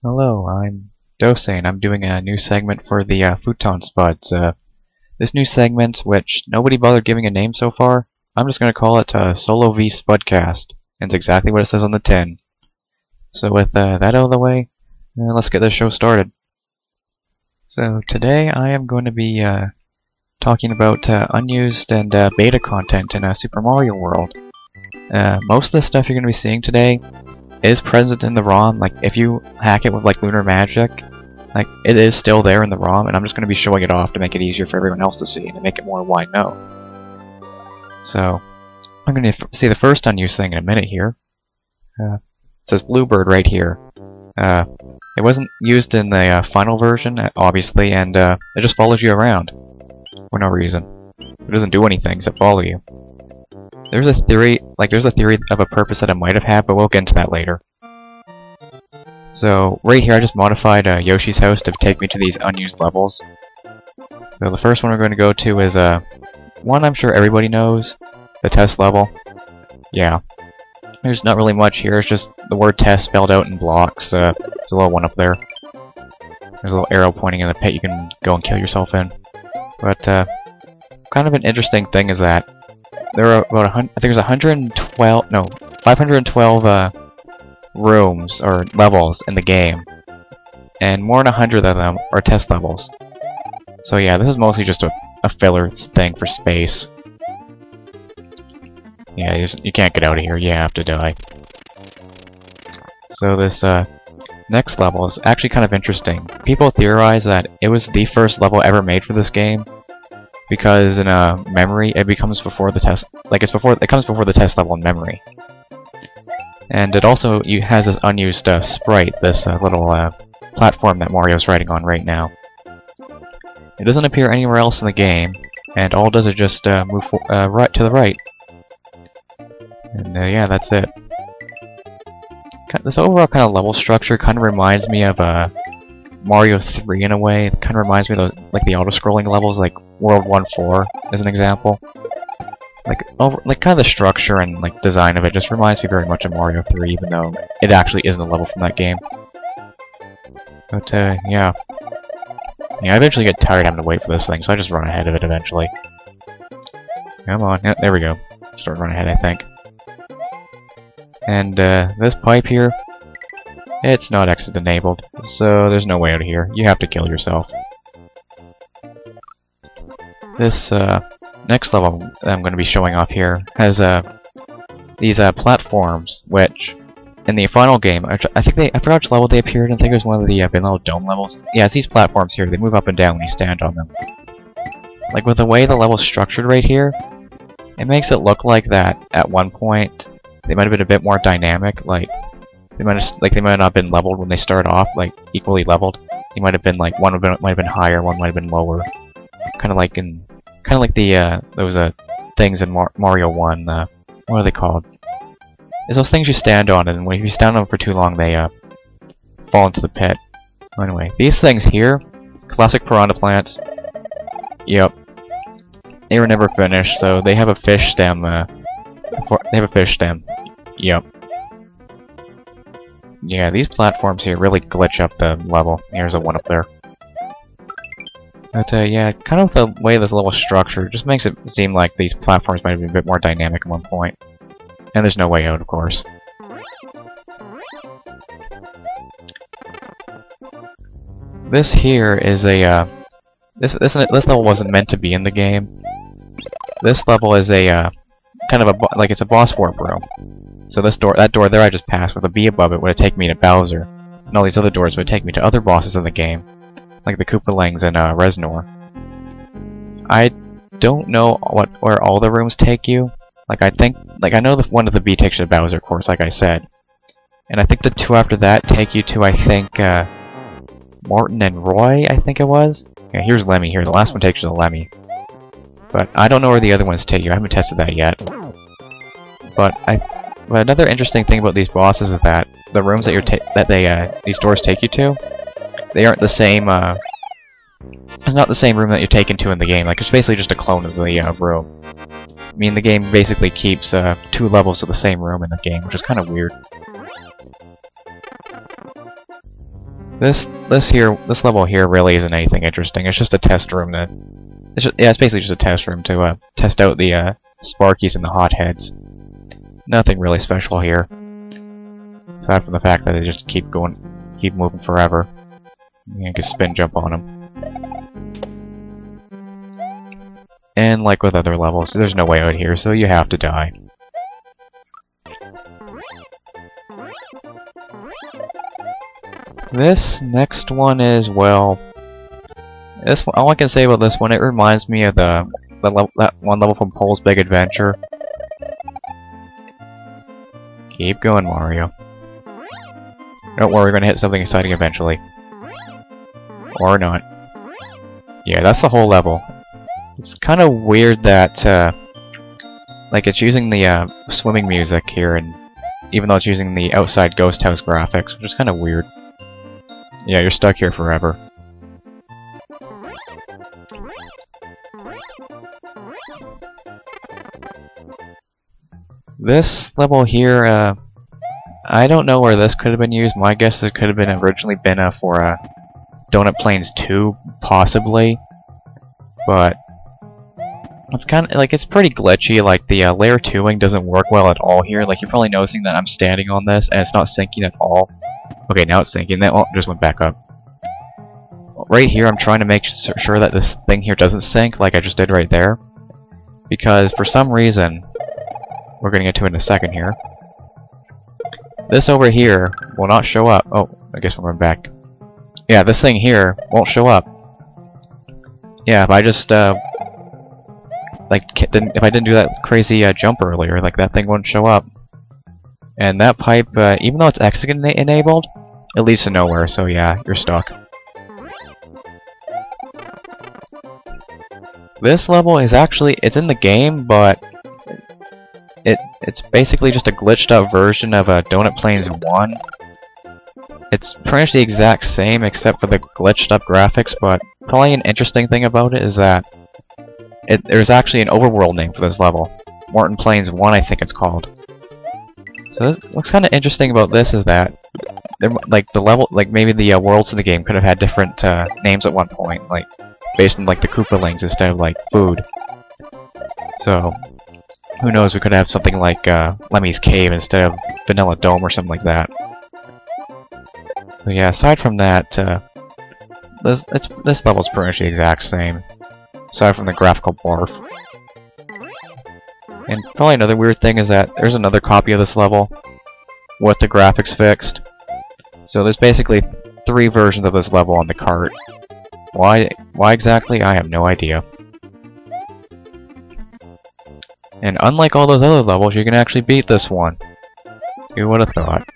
Hello, I'm Dosei, and I'm doing a new segment for the Futon Spuds. This new segment, which nobody bothered giving a name so far, I'm just going to call it Solo V-Spudcast, and it's exactly what it says on the tin. So with that out of the way, let's get this show started. So today I am going to be talking about unused and beta content in Super Mario World. Most of the stuff you're going to be seeing today is present in the ROM. Like, if you hack it with like lunar magic, like, it is still there in the ROM, and I'm just going to be showing it off to make it easier for everyone else to see and to make it more wide known. So I'm going to see the first unused thing in a minute here. It says Bluebird right here. It wasn't used in the final version, obviously, and it just follows you around for no reason. It doesn't do anything except follow you. There's a theory of a purpose that it might have had, but we'll get into that later. So, right here I just modified Yoshi's house to take me to these unused levels. So the first one we're going to go to is one I'm sure everybody knows, the test level. Yeah. There's not really much here, it's just the word test spelled out in blocks. There's a little one up there. There's a little arrow pointing in the pit you can go and kill yourself in. But, kind of an interesting thing is that there are about 512 rooms or levels in the game, and more than 100 of them are test levels. So yeah, this is mostly just a filler thing for space. Yeah, you can't get out of here. You have to die. So this next level is actually kind of interesting. People theorize that it was the first level ever made for this game, because in memory it becomes before the test, it comes before the test level in memory. And it also has this unused sprite, this little platform that Mario's riding on right now. It doesn't appear anywhere else in the game, and all it does is just move right to the right. And yeah, that's it. This overall kind of level structure kind of reminds me of Mario 3 in a way. It kind of reminds me of those, like the auto-scrolling levels, like World 1-4 as an example. Like kind of the structure and like design of it just reminds me very much of Mario 3, even though it actually isn't a level from that game. But yeah. Yeah, I eventually get tired having to wait for this thing, so I just run ahead of it eventually. Come on, yeah, there we go. Start running ahead, I think. And this pipe here, it's not exit enabled, so there's no way out of here. You have to kill yourself. This next level that I'm going to be showing off here has these platforms, which in the final game, I forgot which level they appeared in. I think it was one of the vanilla dome levels. Yeah, it's these platforms here. They move up and down when you stand on them. Like, with the way the level's structured right here, it makes it look like that at one point they might have been a bit more dynamic. Like, they might not have been leveled when they start off, like equally leveled. They might have been like might have been higher, one might have been lower. Kind of like the those things in Mario 1. What are they called? It's those things you stand on, and if you stand on them for too long, they fall into the pit. Anyway, these things here, classic piranha plants. Yep, they were never finished, so they have a fish stem. Yep. Yeah, these platforms here really glitch up the level. Here's a one up there. But yeah, kind of the way this level is structured just makes it seem like these platforms might have been a bit more dynamic at one point. And there's no way out, of course. This here is a this level wasn't meant to be in the game. This level is a kind of it's a boss warp room. So that door there I just passed with a B above it would have taken me to Bowser, and all these other doors would take me to other bosses in the game, like the Koopalings and Reznor. I don't know where all the rooms take you. I know one of the B takes you to Bowser, of course, like I said, and I think the two after that take you to, I think, Morton and Roy, I think it was. Yeah, here's Lemmy here. The last one takes you to Lemmy, but I don't know where the other ones take you. I haven't tested that yet. But another interesting thing about these bosses is that the rooms that these doors take you to, they aren't the same. It's not the same room that you're taken to in the game. Like, it's basically just a clone of the room. I mean, the game basically keeps 2 levels of the same room in the game, which is kind of weird. This level here really isn't anything interesting. It's just a test room that it's basically just a test room to test out the Sparkies and the hotheads. Nothing really special here, aside from the fact that they just keep moving forever. You can spin jump on them. And like with other levels, there's no way out here, so you have to die. This next one is, well, this one, all I can say about this one, it reminds me of that one level from Pole's Big Adventure. Keep going, Mario. Don't worry, we're gonna hit something exciting eventually. Or not. Yeah, that's the whole level. It's kind of weird that, like, it's using the swimming music here, and even though it's using the outside ghost house graphics, which is kind of weird. Yeah, you're stuck here forever. This level here, I don't know where this could have been used. My guess is it could have been originally been for Donut Plains 2, possibly. But it's kind of like, it's pretty glitchy. Like the layer 2ing doesn't work well at all here. Like, you're probably noticing that I'm standing on this and it's not syncing at all. Okay, now it's syncing. That just went back up. Right here, I'm trying to make sure that this thing here doesn't sync, like I just did right there, because for some reason, we're gonna get to it in a second here. This over here will not show up. Oh, I guess we're going back. Yeah, this thing here won't show up. Yeah, if I just if I didn't do that crazy jump earlier, like that thing wouldn't show up. And that pipe, even though it's exit enabled, it leads to nowhere. So yeah, you're stuck. This level is actually, it's in the game, but it's basically just a glitched out version of Donut Plains 1. It's pretty much the exact same except for the glitched up graphics, but probably an interesting thing about it is that there's actually an overworld name for this level. Morton Plains 1, I think it's called. So what's kind of interesting about this is that maybe the worlds in the game could have had different names at one point, like based on like the Koopalings instead of like food. So who knows? We could have something like Lemmy's Cave instead of Vanilla Dome or something like that. So yeah, aside from that, this level's pretty much the exact same, aside from the graphical barf. And probably another weird thing is that there's another copy of this level with the graphics fixed. So there's basically 3 versions of this level on the cart. Why exactly? I have no idea. And unlike all those other levels, you can actually beat this one. Who would have thought?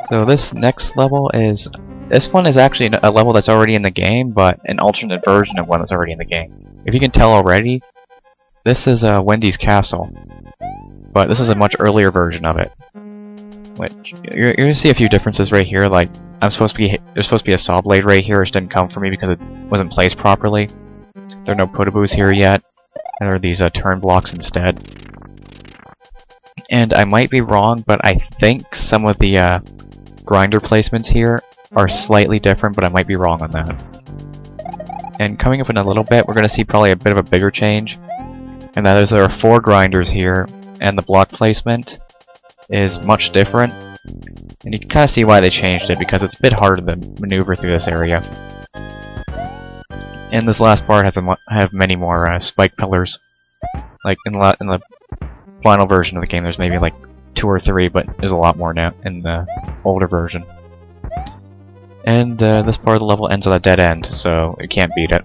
So this next level is... This one is actually a level that's already in the game, but an alternate version of one that's already in the game. If you can tell already, this is Wendy's Castle. But this is a much earlier version of it. Which, you're gonna see a few differences right here, like, there's supposed to be a saw blade right here, which didn't come for me because it wasn't placed properly. There are no puttaboos here yet, and there are these turn blocks instead. And I might be wrong, but I think some of the grinder placements here are slightly different, but I might be wrong on that. And coming up in a little bit, we're gonna see probably a bit of a bigger change, and that is there are 4 grinders here, and the block placement is much different. And you can kind of see why they changed it, because it's a bit harder to maneuver through this area. And this last part has have many more spike pillars. Like in the final version of the game, there's maybe like 2 or 3, but there's a lot more now in the older version. And this part of the level ends at a dead end, so you can't beat it.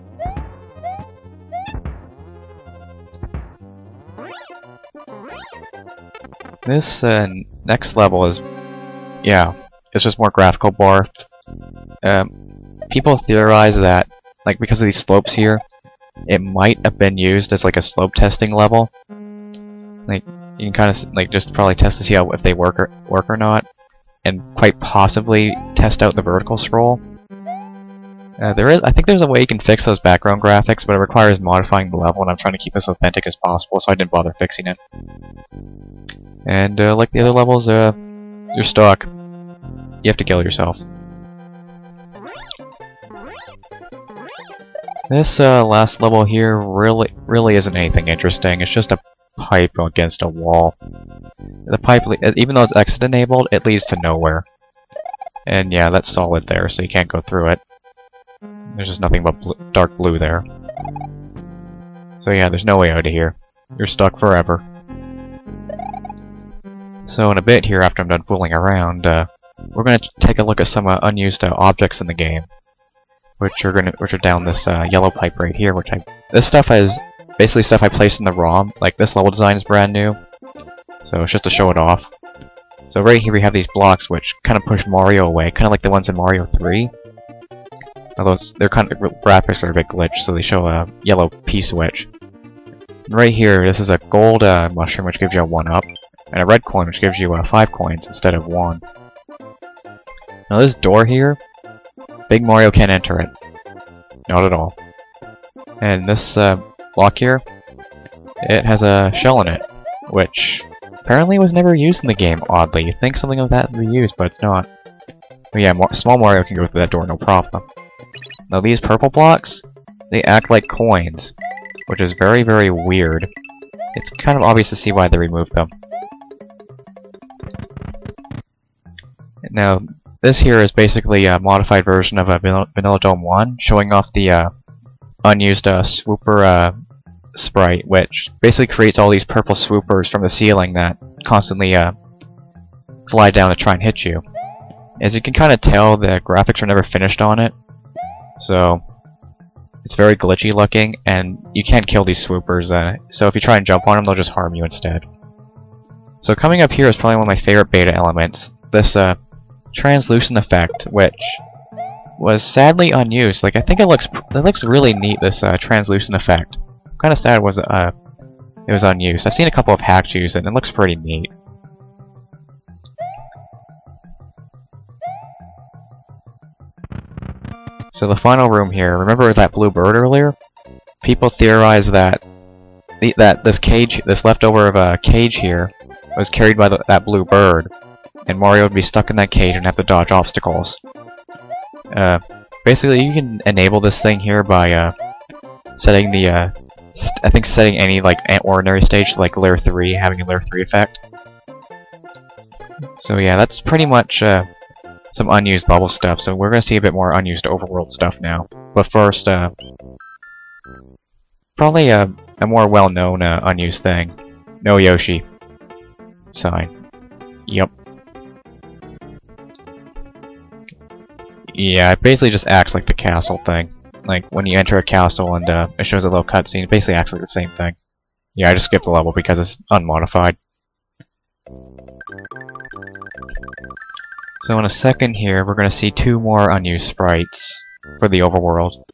This next level is, yeah, it's just more graphical barf. People theorize that, like, because of these slopes here, it might have been used as like a slope testing level. Like, you can kind of like just probably test to see if they work or not, and quite possibly test out the vertical scroll. I think there's a way you can fix those background graphics, but it requires modifying the level, and I'm trying to keep this authentic as possible, so I didn't bother fixing it. And like the other levels, you're stuck. You have to kill yourself. This last level here really isn't anything interesting. It's just a pipe against a wall. The pipe, even though it's exit enabled, it leads to nowhere. And yeah, that's solid there, so you can't go through it. There's just nothing but dark blue there. So yeah, there's no way out of here. You're stuck forever. So in a bit here, after I'm done fooling around, we're going to take a look at some unused objects in the game, which are down this yellow pipe right here. This stuff is basically stuff I placed in the ROM. Like this level design is brand new, so it's just to show it off. So right here we have these blocks which kind of push Mario away, kind of like the ones in Mario 3. Although their kind of graphics are a bit glitched, so they show a yellow P-switch. And right here, this is a gold mushroom which gives you a 1-up, and a red coin which gives you 5 coins instead of 1. Now this door here, Big Mario can't enter it. Not at all. And this block here, it has a shell in it, which apparently was never used in the game, oddly. You'd think something like that would be used, but it's not. But yeah, small Mario can go through that door no problem. Now these purple blocks, they act like coins, which is very, very weird. It's kind of obvious to see why they removed them. Now, this here is basically a modified version of a Vanilla Dome 1, showing off the unused swooper sprite, which basically creates all these purple swoopers from the ceiling that constantly fly down to try and hit you. As you can kind of tell, the graphics are never finished on it, so it's very glitchy looking, and you can't kill these swoopers, so if you try and jump on them, they'll just harm you instead. So coming up here is probably one of my favorite beta elements, this translucent effect, which was sadly unused. Like, I think it looks really neat, this translucent effect. I'm kind of sad it was unused. I've seen a couple of hacks use it, and it looks pretty neat. So the final room here, remember that blue bird earlier? People theorize that this leftover of a cage here was carried by that blue bird, and Mario would be stuck in that cage and have to dodge obstacles. Basically, you can enable this thing here by setting the I think setting any like ordinary stage to like layer 3, having a layer 3 effect. So yeah, that's pretty much some unused bubble stuff, so we're going to see a bit more unused overworld stuff now. But first, probably a more well-known unused thing. No Yoshi sign. Yep. Yeah, it basically just acts like the castle thing. Like, when you enter a castle and it shows a little cutscene, it basically acts like the same thing. Yeah, I just skipped the level because it's unmodified. So in a second here, we're going to see 2 more unused sprites for the overworld.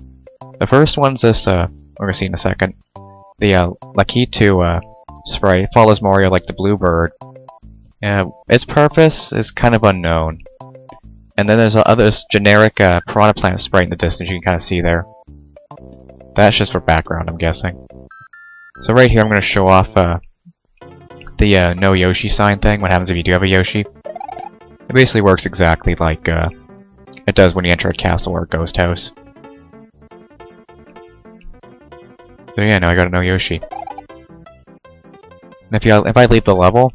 The first one's this, we're going to see in a second. The Lakitu sprite follows Mario like the blue bird. Its purpose is kind of unknown. And then there's this generic Piranha Plant sprite in the distance you can kind of see there. That's just for background, I'm guessing. So right here I'm going to show off the no Yoshi sign thing, what happens if you do have a Yoshi. It basically works exactly like it does when you enter a castle or a ghost house. So yeah, now I got a no Yoshi. And if I leave the level,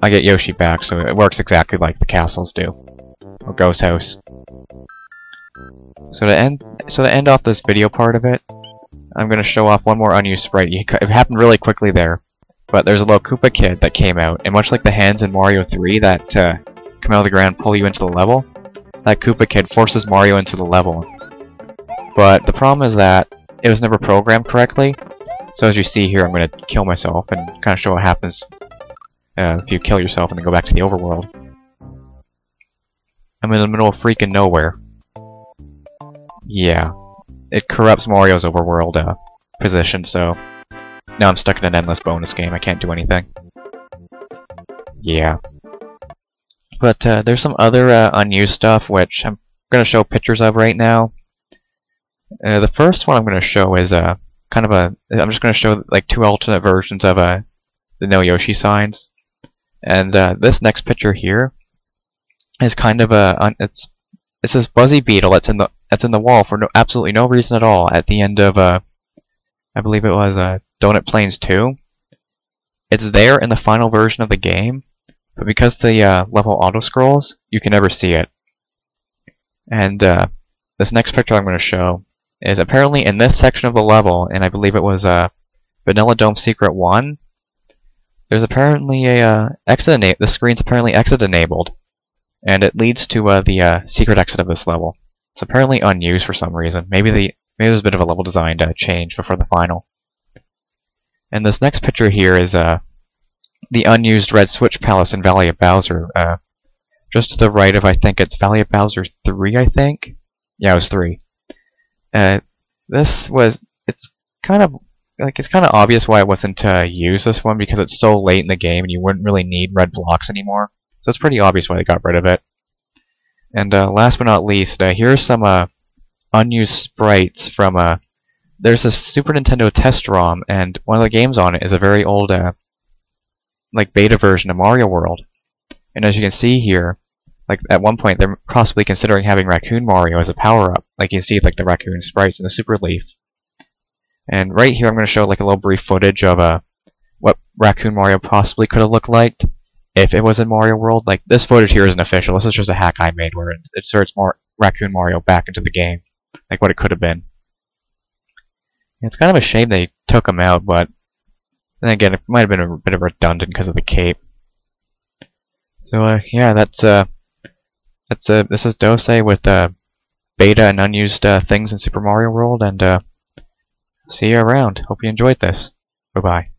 I get Yoshi back, so it works exactly like the castles do. Or ghost house. So to end off this video part of it, I'm going to show off one more unused sprite. It happened really quickly there, but there's a little Koopa Kid that came out, and much like the hands in Mario 3 that come out of the ground and pull you into the level, that Koopa Kid forces Mario into the level. But the problem is that it was never programmed correctly, so as you see here, I'm going to kill myself and kind of show what happens if you kill yourself and then go back to the overworld. I'm in the middle of freaking nowhere. Yeah. It corrupts Mario's overworld position, so now I'm stuck in an endless bonus game. I can't do anything. Yeah. But there's some other unused stuff which I'm going to show pictures of right now. The first one I'm going to show is I'm just going to show like two alternate versions of the No Yoshi signs. And this next picture here is kind of it's this Buzzy Beetle that's in the wall for absolutely no reason at all at the end of I believe it was Donut Plains 2. It's there in the final version of the game, but because the level auto scrolls, you can never see it. And this next picture I'm going to show is apparently in this section of the level, and I believe it was Vanilla Dome Secret 1. There's apparently a the screen's apparently exit enabled, and it leads to the secret exit of this level. It's apparently unused for some reason. Maybe there's a bit of a level design change before the final. And this next picture here is the unused Red Switch Palace in Valley of Bowser. Just to the right of, I think it's Valley of Bowser 3, I think? Yeah, it was 3. It's kind of obvious why I wasn't use this one, because it's so late in the game and you wouldn't really need red blocks anymore. So it's pretty obvious why they got rid of it. And last but not least, here's some unused sprites from there's this Super Nintendo test ROM, and one of the games on it is a very old like beta version of Mario World. And as you can see here, like at one point they're possibly considering having Raccoon Mario as a power-up. Like you see like the raccoon sprites in the Super Leaf. And right here I'm going to show like a little brief footage of what Raccoon Mario possibly could have looked like if it was in Mario World. Like this footage here isn't official. This is just a hack I made where it inserts more Raccoon Mario back into the game, like what it could have been. And it's kind of a shame they took him out, but then again, it might have been a bit of redundant because of the cape. So yeah, this is Dosei with beta and unused things in Super Mario World, and see you around. Hope you enjoyed this. Bye bye.